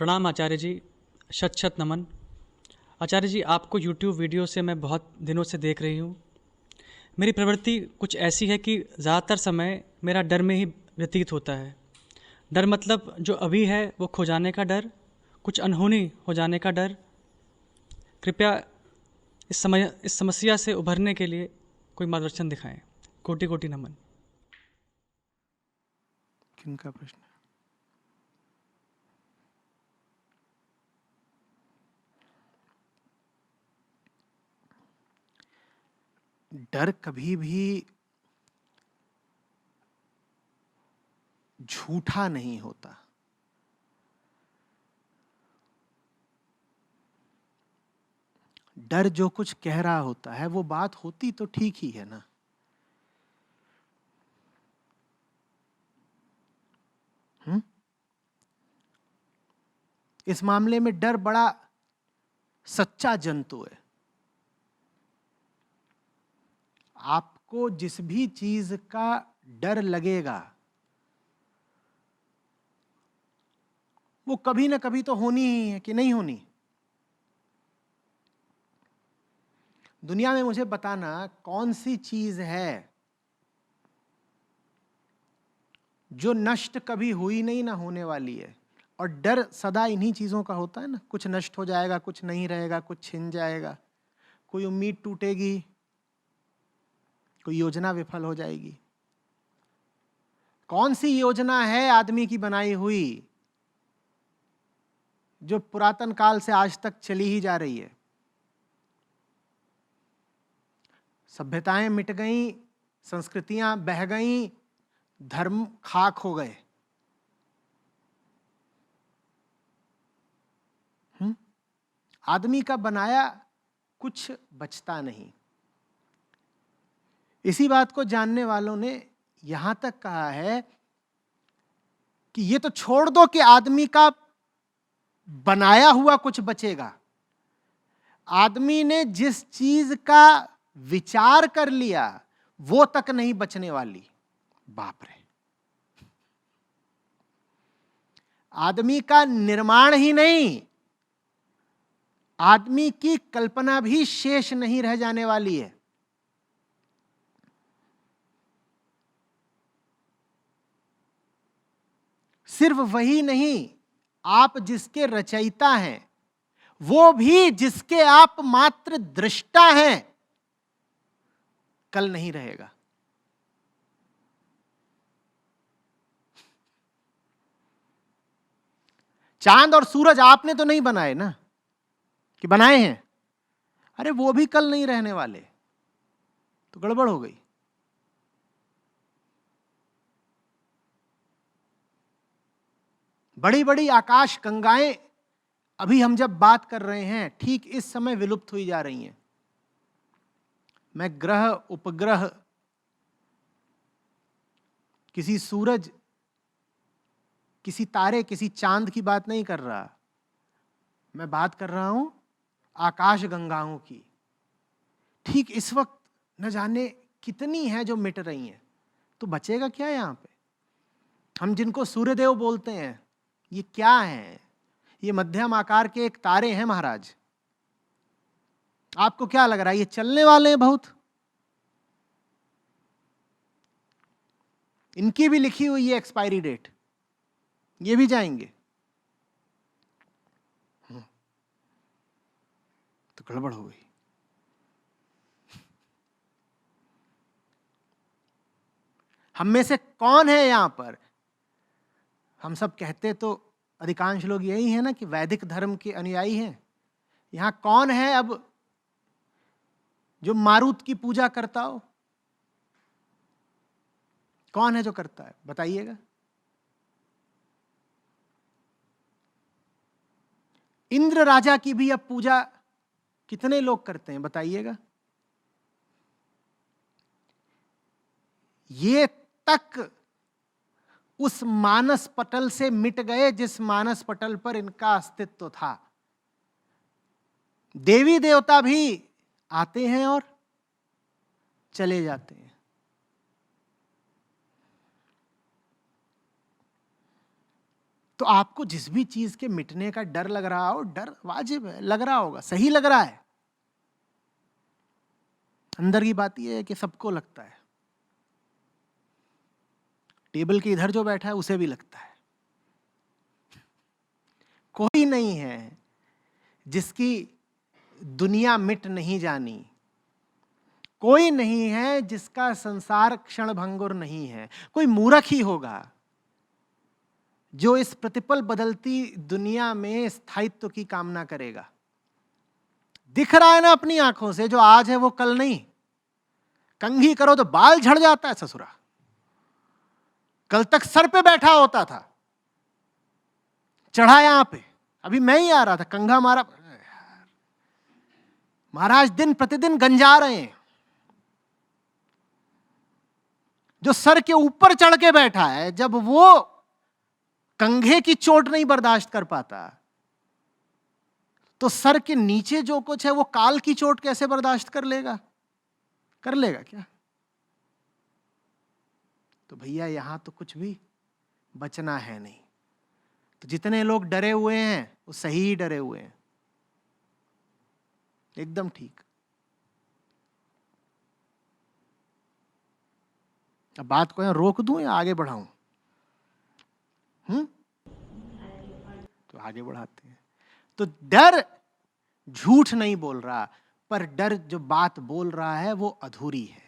प्रणाम आचार्य जी, शत शत नमन। आचार्य जी, आपको YouTube वीडियो से मैं बहुत दिनों से देख रही हूँ। मेरी प्रवृत्ति कुछ ऐसी है कि ज़्यादातर समय मेरा डर में ही व्यतीत होता है। डर मतलब जो अभी है वो खो जाने का डर, कुछ अनहोनी हो जाने का डर। कृपया इस समस्या से उभरने के लिए कोई मार्गदर्शन दिखाएं। कोटि कोटि नमन। किनका प्रश्न है? डर कभी भी झूठा नहीं होता। डर जो कुछ कह रहा होता है वो बात होती तो ठीक ही है ना। इस मामले में डर बड़ा सच्चा जंतु है। आपको जिस भी चीज का डर लगेगा वो कभी ना कभी तो होनी ही है कि नहीं होनी। दुनिया में मुझे बताना कौन सी चीज है जो नष्ट कभी हुई नहीं ना होने वाली है। और डर सदा इन्हीं चीजों का होता है ना, कुछ नष्ट हो जाएगा, कुछ नहीं रहेगा, कुछ छिन जाएगा, कोई उम्मीद टूटेगी, कोई योजना विफल हो जाएगी। कौन सी योजना है आदमी की बनाई हुई जो पुरातन काल से आज तक चली ही जा रही है? सभ्यताएं मिट गईं, संस्कृतियां बह गईं, धर्म खाक हो गए। आदमी का बनाया कुछ बचता नहीं। इसी बात को जानने वालों ने यहां तक कहा है कि ये तो छोड़ दो कि आदमी का बनाया हुआ कुछ बचेगा। आदमी ने जिस चीज का विचार कर लिया वो तक नहीं बचने वाली। बाप रे! आदमी का निर्माण ही नहीं, आदमी की कल्पना भी शेष नहीं रह जाने वाली है। सिर्फ वही नहीं, आप जिसके रचयिता हैं वो भी जिसके आप मात्र दृष्टा हैं कल नहीं रहेगा। चांद और सूरज आपने तो नहीं बनाए ना, कि बनाए हैं? अरे वो भी कल नहीं रहने वाले, तो गड़बड़ हो गई। बड़ी बड़ी आकाश गंगाएं अभी हम जब बात कर रहे हैं ठीक इस समय विलुप्त हुई जा रही हैं। मैं ग्रह, उपग्रह, किसी सूरज, किसी तारे, किसी चांद की बात नहीं कर रहा। मैं बात कर रहा हूं आकाश गंगाओं की। ठीक इस वक्त न जाने कितनी हैं जो मिट रही हैं, तो बचेगा क्या यहां पे? हम जिनको सूर्यदेव बोलते हैं ये क्या है? ये मध्यम आकार के एक तारे हैं महाराज। आपको क्या लग रहा है ये चलने वाले हैं बहुत? इनकी भी लिखी हुई है एक्सपायरी डेट, ये भी जाएंगे। तो गड़बड़ हो गई। हम में से कौन है यहां पर? हम सब कहते तो अधिकांश लोग यही है ना कि वैदिक धर्म के अनुयायी हैं। यहां कौन है अब जो मारुत की पूजा करता हो? कौन है जो करता है? बताइएगा। इंद्र राजा की भी अब पूजा कितने लोग करते हैं? बताइएगा। ये तक उस मानस पटल से मिट गए जिस मानस पटल पर इनका अस्तित्व था। देवी देवता भी आते हैं और चले जाते हैं। तो आपको जिस भी चीज के मिटने का डर लग रहा हो, डर वाजिब है, लग रहा होगा, सही लग रहा है। अंदर की बात यह है कि सबको लगता है, टेबल के इधर जो बैठा है उसे भी लगता है। कोई नहीं है जिसकी दुनिया मिट नहीं जानी, कोई नहीं है जिसका संसार क्षण भंगुर नहीं है। कोई मूर्ख ही होगा जो इस प्रतिपल बदलती दुनिया में स्थायित्व की कामना करेगा। दिख रहा है ना अपनी आंखों से, जो आज है वो कल नहीं। कंघी करो तो बाल झड़ जाता है ससुरा, कल तक सर पे बैठा होता था, चढ़ा यहां पे। अभी मैं ही आ रहा था, कंघा मारा, महाराज दिन प्रतिदिन गंजा रहे हैं। जो सर के ऊपर चढ़ के बैठा है, जब वो कंघे की चोट नहीं बर्दाश्त कर पाता, तो सर के नीचे जो कुछ है वो काल की चोट कैसे बर्दाश्त कर लेगा? कर लेगा क्या? तो भैया यहां तो कुछ भी बचना है नहीं। तो जितने लोग डरे हुए हैं वो सही ही डरे हुए हैं, एकदम ठीक। अब बात को रोक दूं या आगे बढ़ाऊं? तो आगे बढ़ाते हैं। तो डर झूठ नहीं बोल रहा, पर डर जो बात बोल रहा है वो अधूरी है,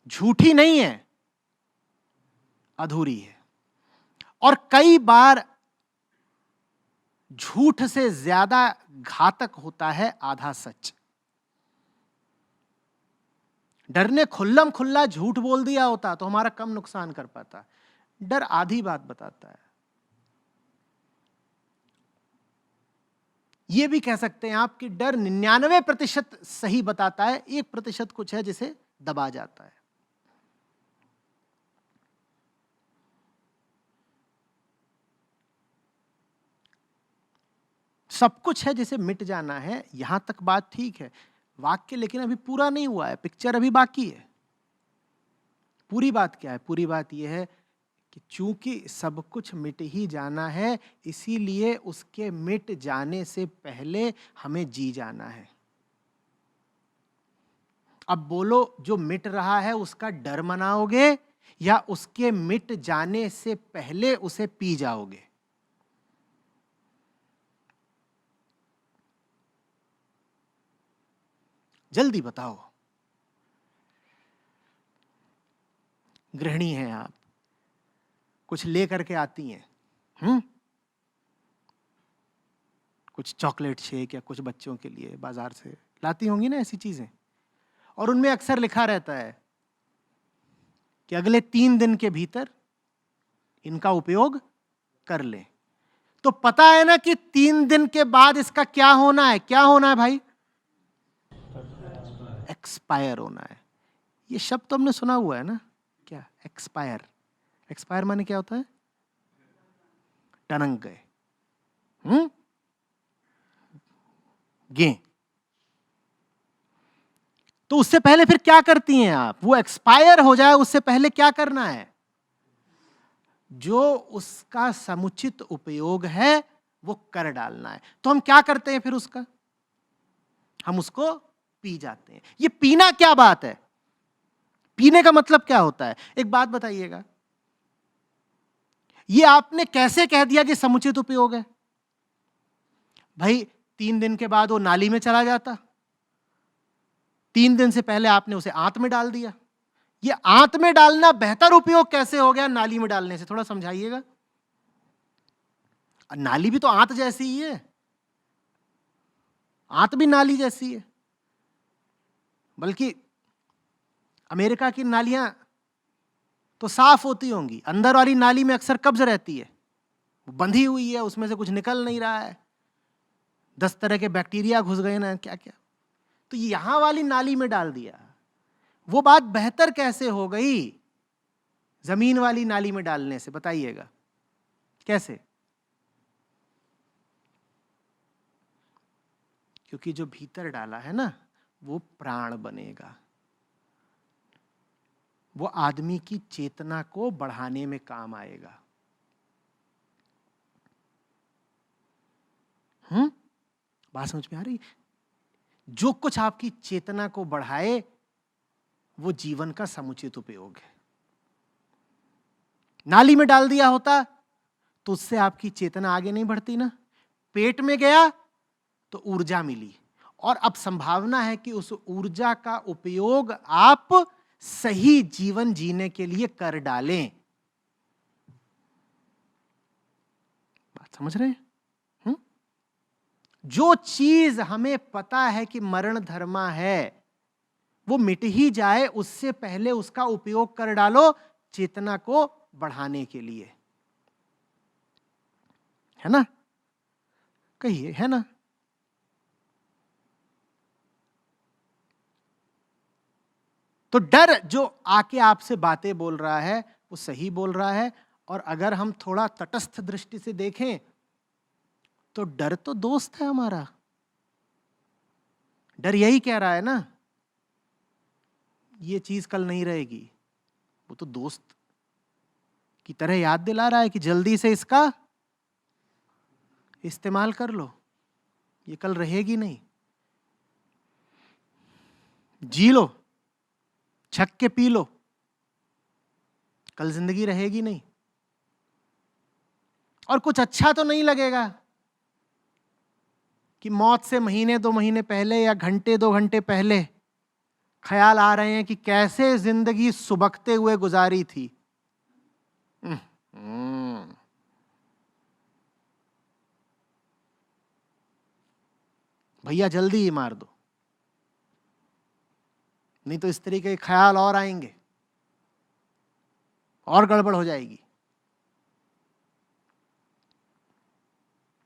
झूठी नहीं है, अधूरी है। और कई बार झूठ से ज्यादा घातक होता है आधा सच। डर ने खुल्लम खुल्ला झूठ बोल दिया होता तो हमारा कम नुकसान कर पाता। डर आधी बात बताता है। यह भी कह सकते हैं आप कि डर 99% सही बताता है, 1% कुछ है जिसे दबा जाता है। सब कुछ है जिसे मिट जाना है, यहां तक बात ठीक है वाक्य, लेकिन अभी पूरा नहीं हुआ है, पिक्चर अभी बाकी है। पूरी बात क्या है? पूरी बात यह है कि चूंकि सब कुछ मिट ही जाना है, इसीलिए उसके मिट जाने से पहले हमें जी जाना है। अब बोलो, जो मिट रहा है उसका डर मनाओगे या उसके मिट जाने से पहले उसे पी जाओगे? जल्दी बताओ। गृहिणी हैं आप, कुछ लेकर के आती हैं, कुछ चॉकलेट शेक या कुछ बच्चों के लिए बाजार से लाती होंगी ना ऐसी चीजें, और उनमें अक्सर लिखा रहता है कि अगले 3 दिन के भीतर इनका उपयोग कर ले। तो पता है ना कि 3 दिन के बाद इसका क्या होना है? क्या होना है भाई? एक्सपायर होना है। ये शब्द तो हमने सुना हुआ है ना, क्या एक्सपायर? एक्सपायर माने क्या होता है? टनक गए, गे। तो उससे पहले फिर क्या करती हैं आप? वो एक्सपायर हो जाए उससे पहले क्या करना है? जो उसका समुचित उपयोग है वो कर डालना है। तो हम क्या करते हैं फिर उसका? हम उसको पी जाते हैं। ये पीना क्या बात है? पीने का मतलब क्या होता है? एक बात बताइएगा, ये आपने कैसे कह दिया कि समुचित उपयोग है? भाई 3 दिन के बाद वो नाली में चला जाता, 3 दिन से पहले आपने उसे आंत में डाल दिया। ये आंत में डालना बेहतर उपयोग कैसे हो गया नाली में डालने से? थोड़ा समझाइएगा। नाली भी तो आंत जैसी ही है, आंत भी नाली जैसी है। बल्कि अमेरिका की नालियां तो साफ होती होंगी, अंदर वाली नाली में अक्सर कब्ज रहती है, बंधी हुई है, उसमें से कुछ निकल नहीं रहा है, 10 तरह के बैक्टीरिया घुस गए ना, क्या क्या। तो यहां वाली नाली में डाल दिया। वो बात बेहतर कैसे हो गई जमीन वाली नाली में डालने से? बताइएगा कैसे? क्योंकि जो भीतर डाला है ना वो प्राण बनेगा, वो आदमी की चेतना को बढ़ाने में काम आएगा। बात समझ में आ रही? जो कुछ आपकी चेतना को बढ़ाए वो जीवन का समुचित उपयोग है। नाली में डाल दिया होता तो उससे आपकी चेतना आगे नहीं बढ़ती ना। पेट में गया तो ऊर्जा मिली, और अब संभावना है कि उस ऊर्जा का उपयोग आप सही जीवन जीने के लिए कर डालें। बात समझ रहे हैं? जो चीज हमें पता है कि मरण धर्मा है वो मिट ही जाए, उससे पहले उसका उपयोग कर डालो चेतना को बढ़ाने के लिए, है ना? कहिए, है ना? तो डर जो आके आपसे बातें बोल रहा है वो सही बोल रहा है, और अगर हम थोड़ा तटस्थ दृष्टि से देखें तो डर तो दोस्त है हमारा। डर यही कह रहा है ना, ये चीज कल नहीं रहेगी। वो तो दोस्त की तरह याद दिला रहा है कि जल्दी से इसका इस्तेमाल कर लो, ये कल रहेगी नहीं। जी लो, छक के पी लो, कल जिंदगी रहेगी नहीं। और कुछ अच्छा तो नहीं लगेगा कि मौत से महीने 2 महीने पहले या घंटे 2 घंटे पहले ख्याल आ रहे हैं कि कैसे जिंदगी सुबकते हुए गुजारी थी। भैया जल्दी ही मार दो, नहीं तो इस तरीके के ख्याल और आएंगे और गड़बड़ हो जाएगी।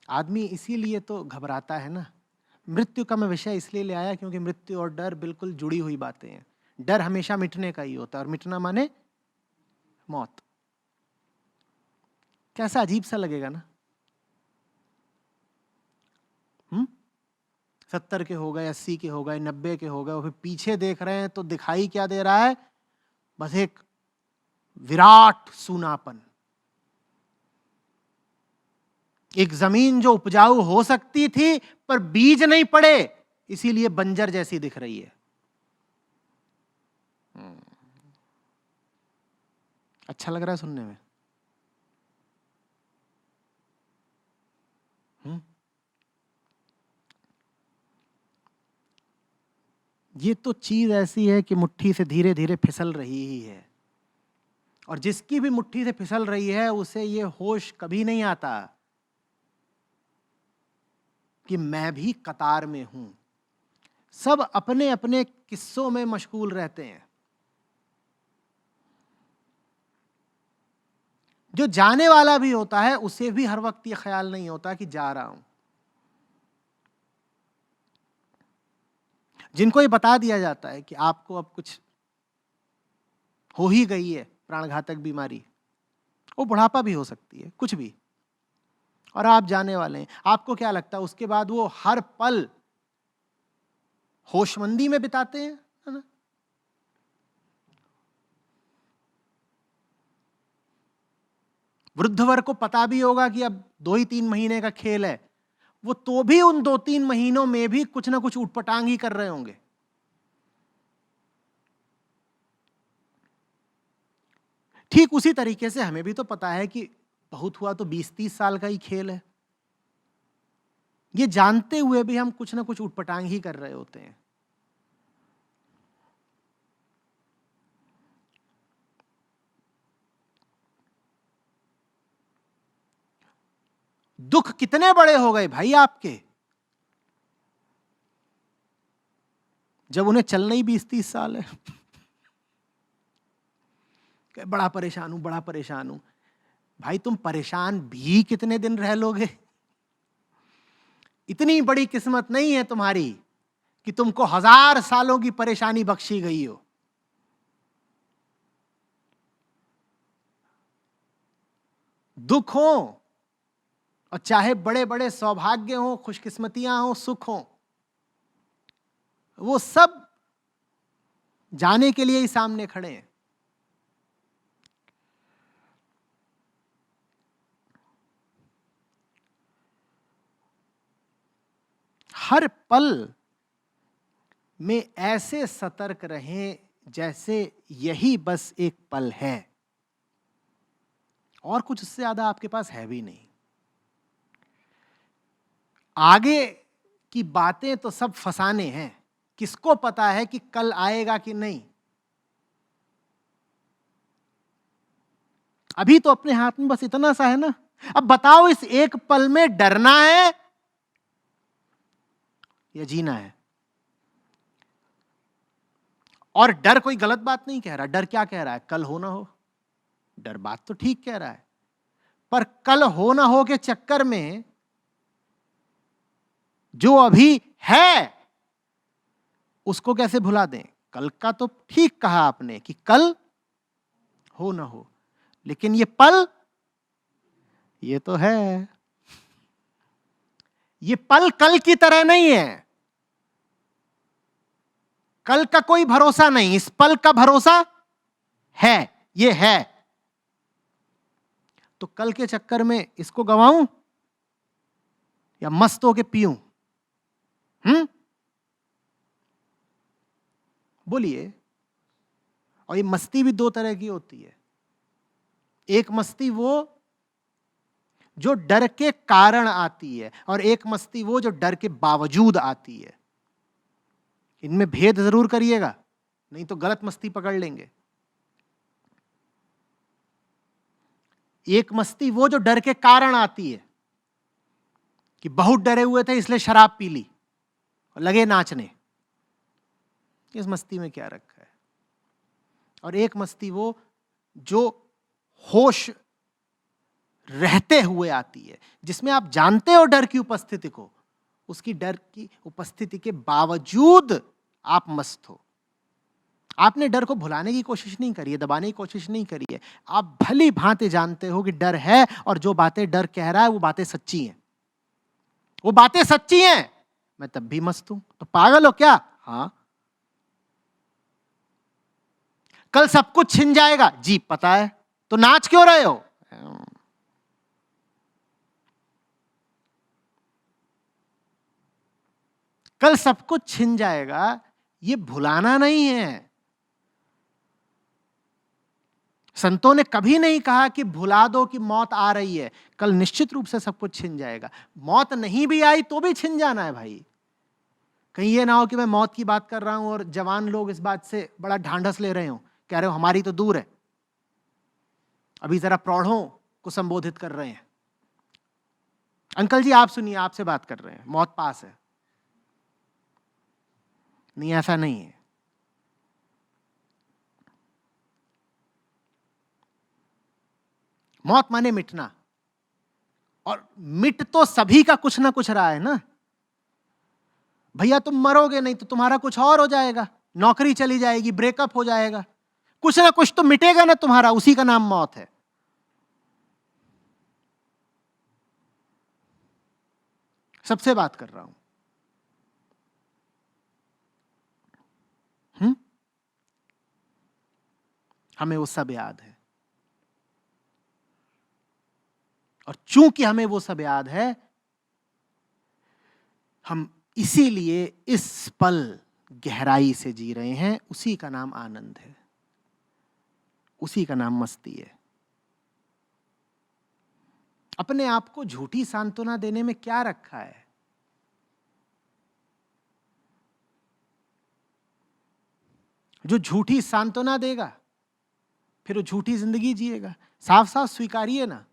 आदमी इसीलिए तो घबराता है ना। मृत्यु का मैं विषय इसलिए ले आया क्योंकि मृत्यु और डर बिल्कुल जुड़ी हुई बातें हैं। डर हमेशा मिटने का ही होता है, और मिटना माने मौत। कैसा अजीब सा लगेगा ना। 70 के हो गए, 80 के हो गए, 90 के हो गए, और फिर पीछे देख रहे हैं तो दिखाई क्या दे रहा है? बस एक विराट सूनापन। एक जमीन जो उपजाऊ हो सकती थी पर बीज नहीं पड़े, इसीलिए बंजर जैसी दिख रही है। अच्छा लग रहा है सुनने में? ये तो चीज ऐसी है कि मुट्ठी से धीरे धीरे फिसल रही ही है, और जिसकी भी मुट्ठी से फिसल रही है उसे ये होश कभी नहीं आता कि मैं भी कतार में हूं। सब अपने अपने किस्सों में मशगूल रहते हैं। जो जाने वाला भी होता है उसे भी हर वक्त ये ख्याल नहीं होता कि जा रहा हूं। जिनको ये बता दिया जाता है कि आपको अब कुछ हो ही गई है, प्राणघातक बीमारी, वो बुढ़ापा भी हो सकती है, कुछ भी, और आप जाने वाले हैं, आपको क्या लगता है उसके बाद वो हर पल होशमंदी में बिताते हैं, है ना? वृद्ध वर्ग को पता भी होगा कि अब 2 ही 3 महीने का खेल है, वो तो भी उन 2-3 महीनों में भी कुछ ना कुछ उटपटांग ही कर रहे होंगे। ठीक उसी तरीके से हमें भी तो पता है कि बहुत हुआ तो 20-30 साल का ही खेल है। ये जानते हुए भी हम कुछ ना कुछ उटपटांग ही कर रहे होते हैं। दुख कितने बड़े हो गए भाई आपके, जब उन्हें चलना ही 20-30 साल है। बड़ा परेशान हूं, बड़ा परेशान हूं। भाई तुम परेशान भी कितने दिन रह लोगे? इतनी बड़ी किस्मत नहीं है तुम्हारी कि तुमको 1000 सालों की परेशानी बख्शी गई हो। दुख हो और चाहे बड़े बड़े सौभाग्य हो, खुशकिस्मतियां हो, सुख हो, वो सब जाने के लिए ही सामने खड़े हैं। हर पल में ऐसे सतर्क रहें जैसे यही बस एक पल है और कुछ उससे ज्यादा आपके पास है भी नहीं। आगे की बातें तो सब फसाने हैं, किसको पता है कि कल आएगा कि नहीं। अभी तो अपने हाथ में बस इतना सा है ना। अब बताओ, इस एक पल में डरना है या जीना है? और डर कोई गलत बात नहीं कह रहा। डर क्या कह रहा है? कल हो ना हो। डर बात तो ठीक कह रहा है, पर कल हो ना हो के चक्कर में जो अभी है उसको कैसे भुला दें? कल का तो ठीक कहा आपने कि कल हो ना हो, लेकिन ये पल, ये तो है। ये पल कल की तरह नहीं है। कल का कोई भरोसा नहीं, इस पल का भरोसा है। ये है तो कल के चक्कर में इसको गवाऊं या मस्त होके पीऊं? बोलिए। और ये मस्ती भी दो तरह की होती है। एक मस्ती वो जो डर के कारण आती है और एक मस्ती वो जो डर के बावजूद आती है। इनमें भेद जरूर करिएगा, नहीं तो गलत मस्ती पकड़ लेंगे। एक मस्ती वो जो डर के कारण आती है कि बहुत डरे हुए थे इसलिए शराब पी ली और लगे नाचने। इस मस्ती में क्या रखा है? और एक मस्ती वो जो होश रहते हुए आती है, जिसमें आप जानते हो डर की उपस्थिति को, उसकी डर की उपस्थिति के बावजूद आप मस्त हो। आपने डर को भुलाने की कोशिश नहीं करी है, दबाने की कोशिश नहीं करी है। आप भली भांति जानते हो कि डर है और जो बातें डर कह रहा है वो बातें सच्ची हैं। वो बातें सच्ची हैं, मैं तब भी मस्त हूं। तो पागल हो क्या? हाँ। कल सब कुछ छिन जाएगा, जी पता है, तो नाच क्यों रहे हो? कल सब कुछ छिन जाएगा, ये भुलाना नहीं है। संतों ने कभी नहीं कहा कि भुला दो कि मौत आ रही है। कल निश्चित रूप से सब कुछ छिन जाएगा। मौत नहीं भी आई तो भी छिन जाना है भाई। कहीं ये ना हो कि मैं मौत की बात कर रहा हूं और जवान लोग इस बात से बड़ा ढांढस ले रहे हो, कह रहे हो हमारी तो दूर है, अभी जरा प्रौढ़ों को संबोधित कर रहे हैं। अंकल जी आप सुनिए, आपसे बात कर रहे हैं, मौत पास है। नहीं, ऐसा नहीं है। मौत माने मिटना, और मिट तो सभी का कुछ ना कुछ रहा है ना भैया। तुम मरोगे नहीं तो तुम्हारा कुछ और हो जाएगा, नौकरी चली जाएगी, ब्रेकअप हो जाएगा, कुछ ना कुछ तो मिटेगा ना तुम्हारा, उसी का नाम मौत है। सबसे बात कर रहा हूं। हमें वो सब याद है, और चूंकि हमें वो सब याद है, हम इसीलिए इस पल गहराई से जी रहे हैं। उसी का नाम आनंद है, उसी का नाम मस्ती है। अपने आप को झूठी सांत्वना देने में क्या रखा है? जो झूठी सांत्वना देगा फिर वो झूठी जिंदगी जिएगा। साफ साफ स्वीकारिए ना।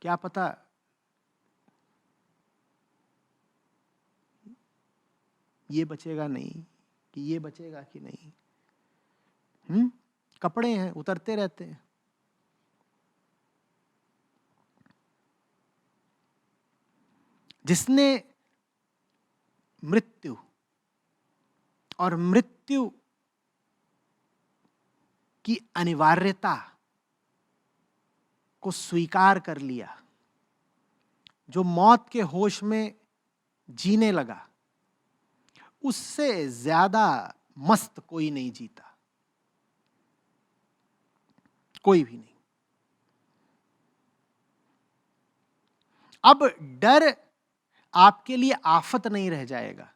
क्या पता ये बचेगा नहीं कि ये बचेगा कि नहीं। कपड़े हैं, उतरते रहते हैं। जिसने मृत्यु और मृत्यु की अनिवार्यता को स्वीकार कर लिया, जो मौत के होश में जीने लगा, उससे ज्यादा मस्त कोई नहीं जीता, कोई भी नहीं। अब डर आपके लिए आफत नहीं रह जाएगा।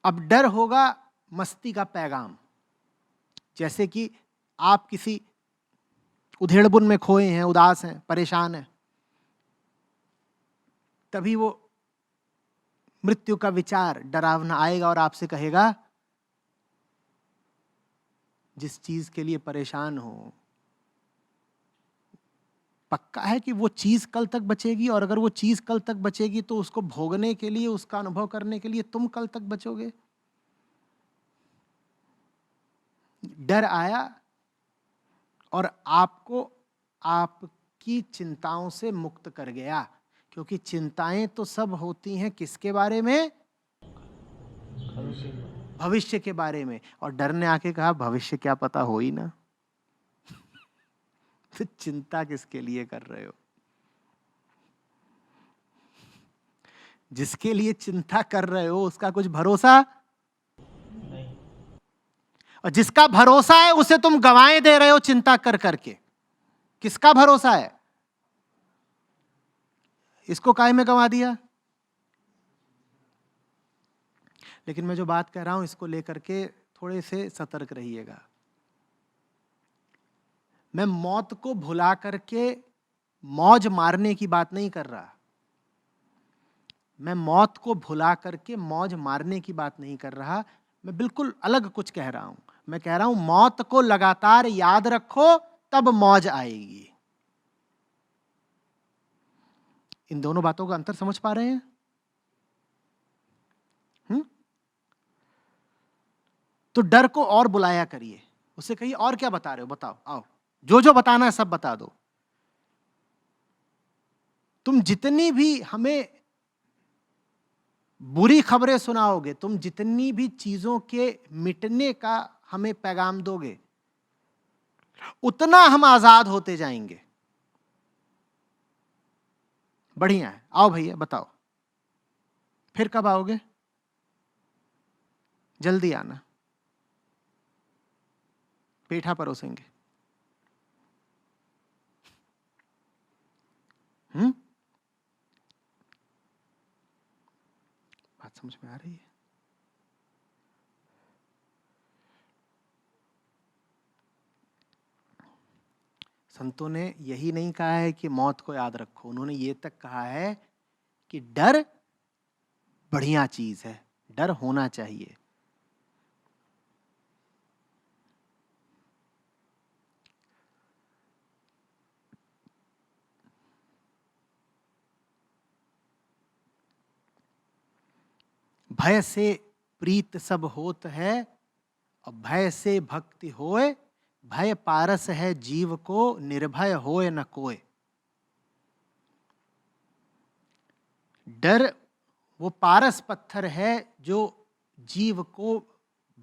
अब डर होगा मस्ती का पैगाम। जैसे कि आप किसी उधेड़बुन में खोए हैं, उदास हैं, परेशान हैं, तभी वो मृत्यु का विचार डरावना आएगा और आपसे कहेगा, जिस चीज के लिए परेशान हो, पक्का है कि वो चीज कल तक बचेगी, और अगर वो चीज कल तक बचेगी तो उसको भोगने के लिए, उसका अनुभव करने के लिए तुम कल तक बचोगे? डर आया और आपको आपकी चिंताओं से मुक्त कर गया, क्योंकि चिंताएं तो सब होती हैं किसके बारे में? भविष्य के बारे में। और डर ने आके कहा, भविष्य क्या पता हो ही ना। तो चिंता किसके लिए कर रहे हो? जिसके लिए चिंता कर रहे हो उसका कुछ भरोसा नहीं, और जिसका भरोसा है उसे तुम गवाएं दे रहे हो चिंता कर करके। किसका भरोसा है? इसको काहे में गंवा दिया? लेकिन मैं जो बात कह रहा हूं इसको लेकर के थोड़े से सतर्क रहिएगा। मैं मौत को भुला करके मौज मारने की बात नहीं कर रहा। मैं मौत को भुला करके मौज मारने की बात नहीं कर रहा। मैं बिल्कुल अलग कुछ कह रहा हूं। मैं कह रहा हूं मौत को लगातार याद रखो, तब मौज आएगी। इन दोनों बातों का अंतर समझ पा रहे हैं? तो डर को और बुलाया करिए, उससे कहिए, और क्या बता रहे हो, बताओ, आओ, जो जो बताना है सब बता दो। तुम जितनी भी हमें बुरी खबरें सुनाओगे, तुम जितनी भी चीजों के मिटने का हमें पैगाम दोगे, उतना हम आजाद होते जाएंगे। बढ़िया है, आओ भैया बताओ, फिर कब आओगे? जल्दी आना, पेठा परोसेंगे। बात समझ में आ रही है? संतों ने यही नहीं कहा है कि मौत को याद रखो, उन्होंने ये तक कहा है कि डर बढ़िया चीज है, डर होना चाहिए। भय से प्रीत सब होत है, और भय से भक्ति होए, भय पारस है जीव को, निर्भय होए न कोय। डर वो पारस पत्थर है जो जीव को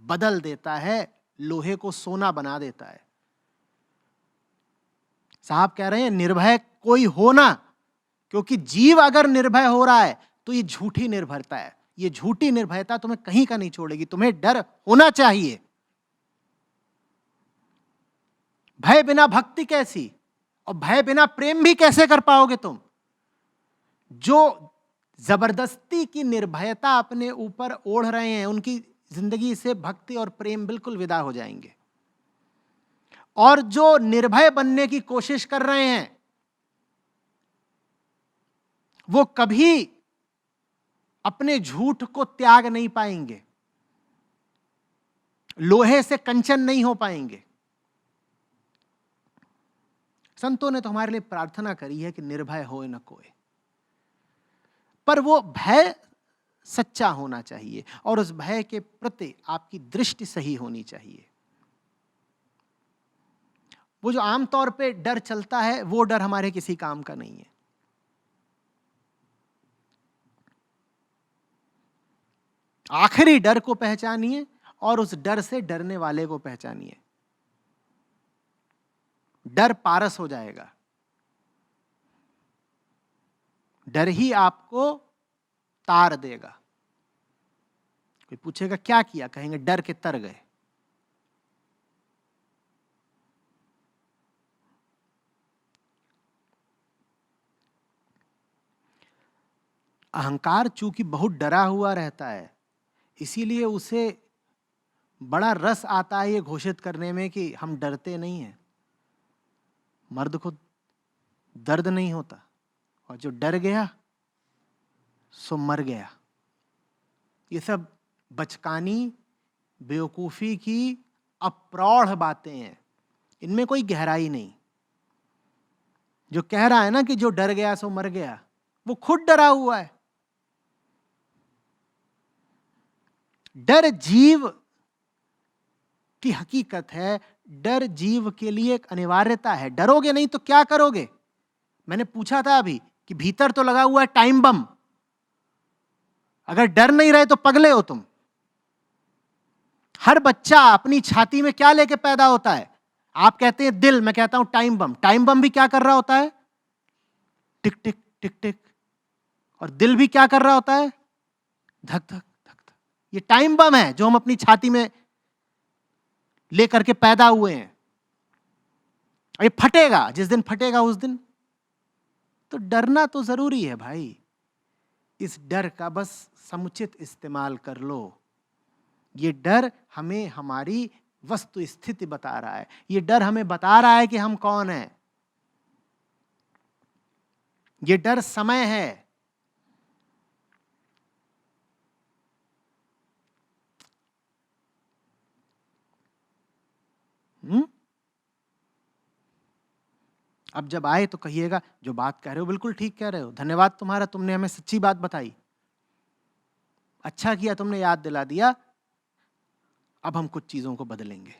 बदल देता है, लोहे को सोना बना देता है। साहब कह रहे हैं निर्भय कोई होना, क्योंकि जीव अगर निर्भय हो रहा है तो ये झूठी निर्भरता है। ये झूठी निर्भयता तुम्हें कहीं का नहीं छोड़ेगी। तुम्हें डर होना चाहिए। भय बिना भक्ति कैसी, और भय बिना प्रेम भी कैसे कर पाओगे तुम? जो जबरदस्ती की निर्भयता अपने ऊपर ओढ़ रहे हैं, उनकी जिंदगी से भक्ति और प्रेम बिल्कुल विदा हो जाएंगे। और जो निर्भय बनने की कोशिश कर रहे हैं, वो कभी अपने झूठ को त्याग नहीं पाएंगे, लोहे से कंचन नहीं हो पाएंगे। संतों ने तो हमारे लिए प्रार्थना करी है कि निर्भय होए न कोय, पर वो भय सच्चा होना चाहिए और उस भय के प्रति आपकी दृष्टि सही होनी चाहिए। वो जो आमतौर पे डर चलता है, वो डर हमारे किसी काम का नहीं है। आखिरी डर को पहचानिए और उस डर से डरने वाले को पहचानिए। डर पारस हो जाएगा। डर ही आपको तार देगा। कोई पूछेगा क्या किया, कहेंगे डर के तर गए। अहंकार चूंकि बहुत डरा हुआ रहता है, इसीलिए उसे बड़ा रस आता है ये घोषित करने में कि हम डरते नहीं हैं। मर्द को दर्द नहीं होता, और जो डर गया सो मर गया। ये सब बचकानी, बेवकूफ़ी की अप्रौढ़ बातें हैं, इनमें कोई गहराई नहीं। जो कह रहा है ना कि जो डर गया सो मर गया, वो खुद डरा हुआ है। डर जीव की हकीकत है, डर जीव के लिए एक अनिवार्यता है। डरोगे नहीं तो क्या करोगे? मैंने पूछा था अभी कि भीतर तो लगा हुआ है टाइम बम, अगर डर नहीं रहे तो पगले हो तुम। हर बच्चा अपनी छाती में क्या लेके पैदा होता है? आप कहते हैं दिल, मैं कहता हूं टाइम बम। टाइम बम भी क्या कर रहा होता है? टिक टिक टिक टिक। और दिल भी क्या कर रहा होता है? धक धक धक धक। ये टाइम बम है जो हम अपनी छाती में लेकर के पैदा हुए हैं। ये फटेगा, जिस दिन फटेगा उस दिन। तो डरना तो जरूरी है भाई। इस डर का बस समुचित इस्तेमाल कर लो। ये डर हमें हमारी वस्तु स्थिति बता रहा है। ये डर हमें बता रहा है कि हम कौन हैं। ये डर समय है। अब जब आए तो कहिएगा जो बात कह रहे हो बिल्कुल ठीक कह रहे हो, धन्यवाद तुम्हारा, तुमने हमें सच्ची बात बताई, अच्छा किया तुमने याद दिला दिया, अब हम कुछ चीजों को बदलेंगे।